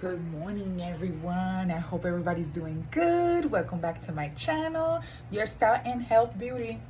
Good morning, everyone. I hope everybody's doing good. Welcome back to my channel, Your Style and Health Beauty.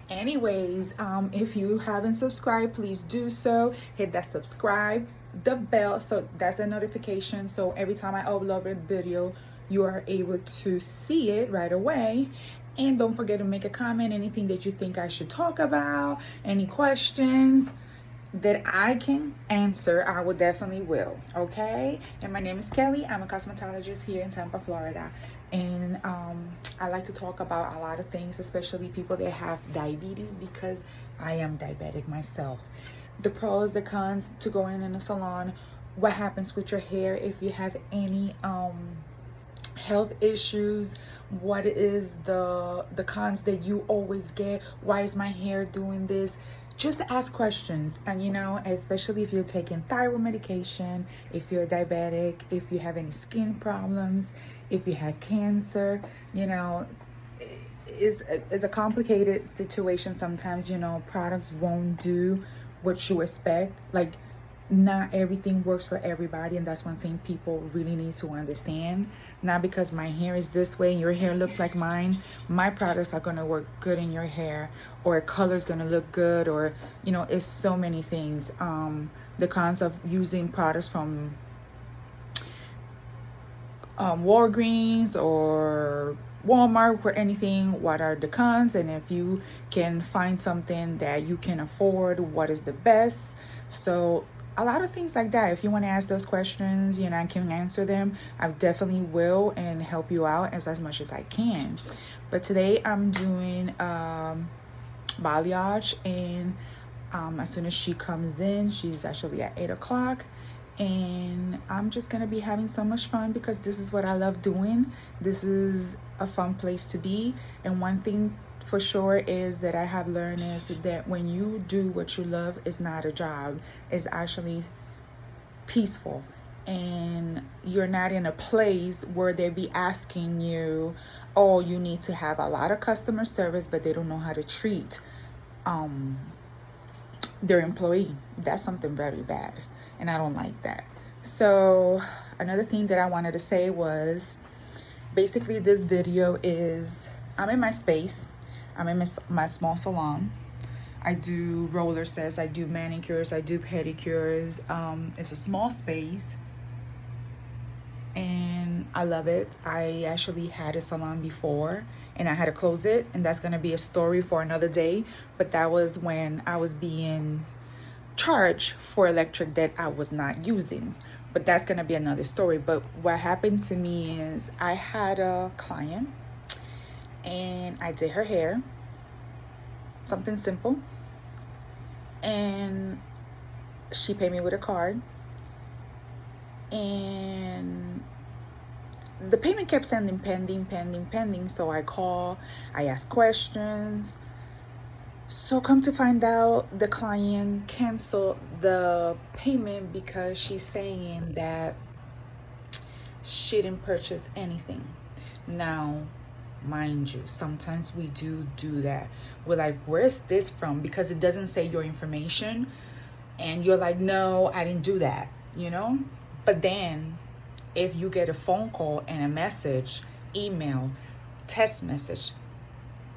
Anyways, if you haven't subscribed, please do so. Hit that subscribe, the bell, so that's a notification. So every time I upload a video, you are able to see it right away. And don't forget to make a comment, anything that you think I should talk about, any questions that I can answer, I will definitely will. Okay. And my name is Kelly. I'm a cosmetologist here in Tampa, Florida. And I like to talk about a lot of things, especially people that have diabetes, because I am diabetic myself. The pros, the cons to going in a salon, what happens with your hair if you have any health issues, what is the cons that you always get, why is my hair doing this. Just ask questions. And especially if you're taking thyroid medication, if you're diabetic, if you have any skin problems, if you have cancer, is a complicated situation sometimes. Products won't do what you expect. Like, not everything works for everybody, and that's one thing people really need to understand. Not because my hair is this way and your hair looks like mine, my products are going to work good in your hair, or a color is going to look good, or it's so many things. The cons of using products from Walgreens or Walmart or anything, what are the cons, and if you can find something that you can afford, what is the best. So a lot of things like that. If you want to ask those questions, I can answer them. I definitely will and help you out as much as I can. But today I'm doing balayage, and as soon as she comes in, she's actually at 8 o'clock. And I'm just gonna be having so much fun because this is what I love doing. This is a fun place to be. And one thing for sure is that I have learned is that when you do what you love, it's not a job. It's actually peaceful, and you're not in a place where they be asking you, oh, you need to have a lot of customer service, but they don't know how to treat their employee. That's something very bad, and I don't like that. So another thing that I wanted to say was, basically this video is, I'm in my space. I'm in my small salon. I do roller sets, I do manicures, I do pedicures. It's a small space and I love it. I actually had a salon before and I had to close it, and that's gonna be a story for another day. But that was when I was being charged for electric that I was not using. But that's gonna be another story. But what happened to me is I had a client and I did her hair, something simple, and she paid me with a card, and the payment kept sending pending. So I call, I ask questions. So come to find out, the client canceled the payment because she's saying that she didn't purchase anything. Now, mind you, sometimes we do that. We're like, where's this from? Because it doesn't say your information, and you're like, no, I didn't do that, But then if you get a phone call and a message, email, text message,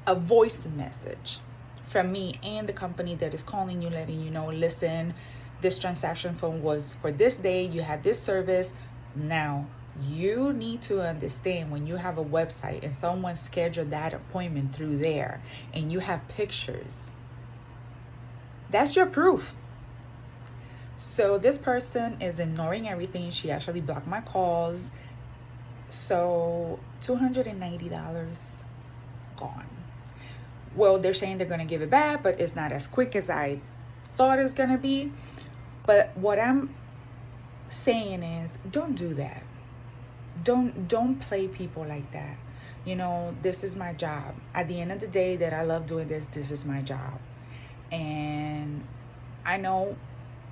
a voice message from me and the company that is calling you, letting you know, listen, this transaction phone was for this day, you had this service. Now, you need to understand, when you have a website and someone scheduled that appointment through there and you have pictures, that's your proof. So this person is ignoring everything. She actually blocked my calls. So $290 gone. Well, they're saying they're going to give it back, but it's not as quick as I thought it's going to be. But what I'm saying is, don't do that. Don't play people like that. This is my job. At the end of the day, that I love doing this is my job. And I know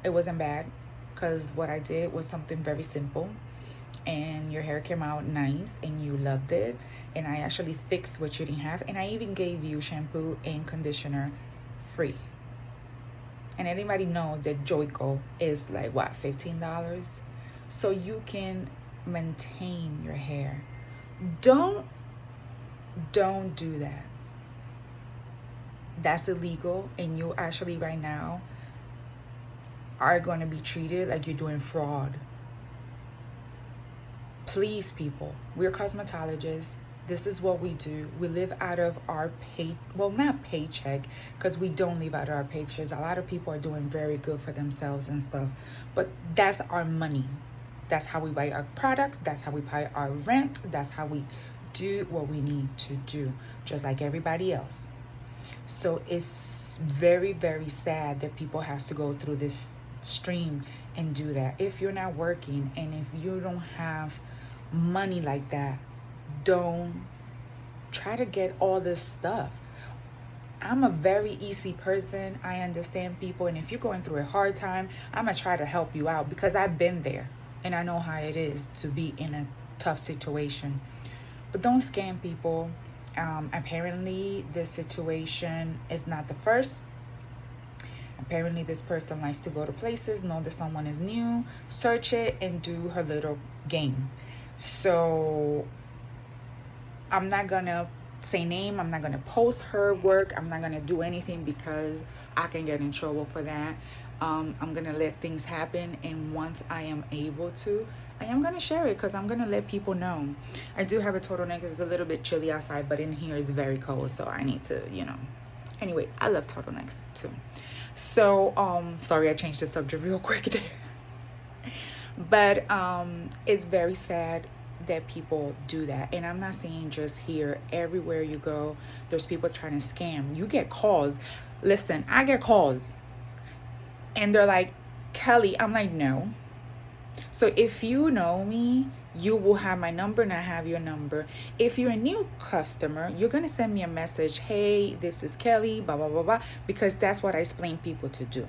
it wasn't bad, because what I did was something very simple, and your hair came out nice and you loved it, and I actually fixed what you didn't have, and I even gave you shampoo and conditioner free. And anybody know that Joico is like, what, $15? so you can maintain your hair. Don't do that. That's illegal, and you actually right now are going to be treated like you're doing fraud. Please, people, we're cosmetologists. This is what we do. We live out of our not paycheck, because we don't live out of our paychecks. A lot of people are doing very good for themselves and stuff, but that's our money. That's how we buy our products. That's how we pay our rent. That's how we do what we need to do, just like everybody else. So it's very, very sad that people have to go through this stream and do that. If you're not working and if you don't have money like that, don't try to get all this stuff. I'm a very easy person. I understand people, and if you're going through a hard time, I'm gonna try to help you out, because I've been there and I know how it is to be in a tough situation. But don't scam people. Apparently this situation is not the first. Apparently this person likes to go to places, know that someone is new, search it, and do her little game. So I'm not gonna say name, I'm not gonna post her work, I'm not gonna do anything, because I can get in trouble for that. I'm gonna let things happen, and once I am able to, I am gonna share it, because I'm gonna let people know. I do have a turtleneck. It's a little bit chilly outside, but in here it's very cold, so I need to, anyway, I love turtlenecks too. So sorry, I changed the subject real quick there. But it's very sad that people do that. And I'm not saying just here. Everywhere you go, there's people trying to scam. You get calls. Listen, I get calls, and they're like, Kelly. I'm like, no. So if you know me, you will have my number, and I have your number. If you're a new customer, you're going to send me a message. Hey, this is Kelly, blah, blah, blah, blah. Because that's what I explain people to do.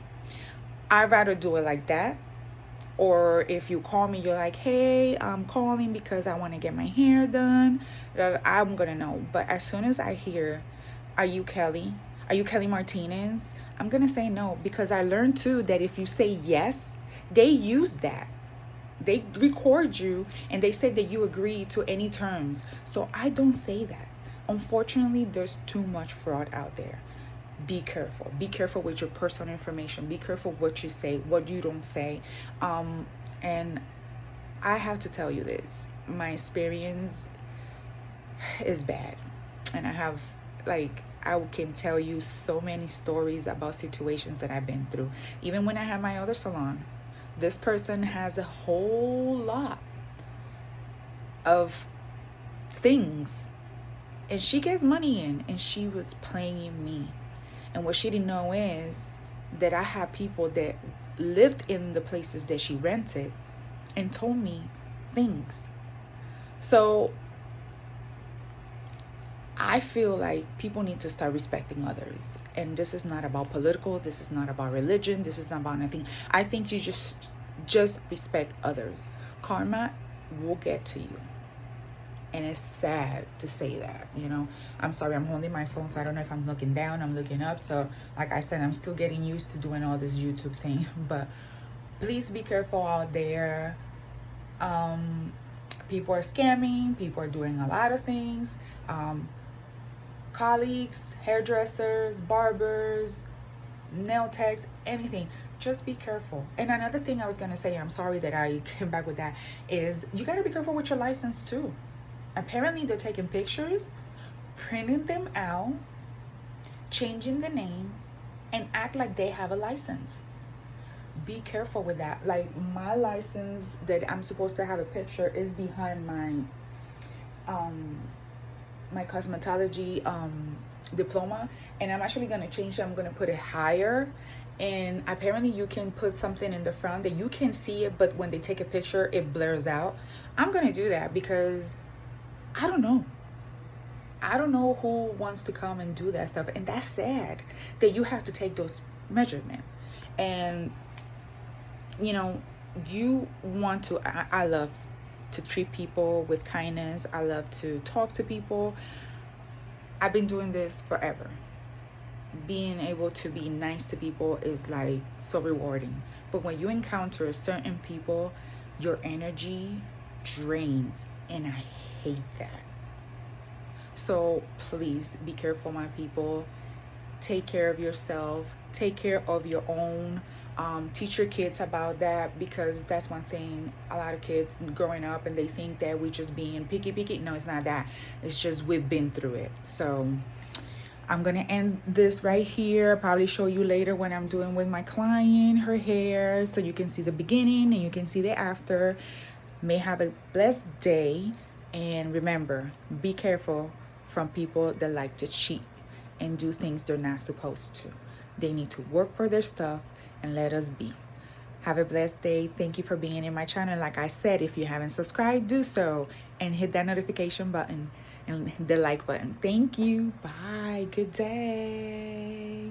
I'd rather do it like that. Or if you call me, you're like, hey, I'm calling because I want to get my hair done. I'm going to know. But as soon as I hear, are you Kelly? Are you Kelly Martinez? I'm going to say no, because I learned too that if you say yes, they use that. They record you and they say that you agree to any terms. So I don't say that. Unfortunately, there's too much fraud out there. Be careful. Be careful with your personal information. Be careful what you say, what you don't say. And I have to tell you this. My experience is bad. And I can tell you so many stories about situations that I've been through. Even when I had my other salon, this person has a whole lot of things, and she gets money in, and she was playing me. And what she didn't know is that I had people that lived in the places that she rented and told me things. So I feel like people need to start respecting others. And this is not about political. This is not about religion. This is not about anything. I think you just respect others. Karma will get to you. And it's sad to say that, I'm sorry, I'm holding my phone, so I don't know if I'm looking down, I'm looking up. So like I said, I'm still getting used to doing all this YouTube thing. But please be careful out there. People are scamming. People are doing a lot of things. Colleagues, hairdressers, barbers, nail techs, anything. Just be careful. And another thing I was going to say, I'm sorry that I came back with that, is you got to be careful with your license too. Apparently they're taking pictures, printing them out, changing the name, and act like they have a license. Be careful with that. Like, my license that I'm supposed to have a picture is behind my cosmetology diploma, and I'm actually going to change it. I'm going to put it higher, and apparently you can put something in the front that you can see it, but when they take a picture it blurs out. I'm going to do that because I don't know who wants to come and do that stuff. And that's sad that you have to take those measurements. And you want to, I love to treat people with kindness. I love to talk to people. I've been doing this forever. Being able to be nice to people is like so rewarding. But when you encounter certain people your energy drains, and I hate that. So please be careful, my people. Take care of yourself, take care of your own. Teach your kids about that, because that's one thing a lot of kids growing up, and they think that we just being picky. No, it's not that. It's just we've been through it. So I'm gonna end this right here. Probably show you later when I'm doing with my client her hair, so you can see the beginning and you can see the after. May have a blessed day, and remember, be careful from people that like to cheat and do things they're not supposed to. They need to work for their stuff and let us be. Have a blessed day. Thank you for being in my channel. Like I said, if you haven't subscribed, do so, and hit that notification button and the like button. Thank you. Bye. Good day.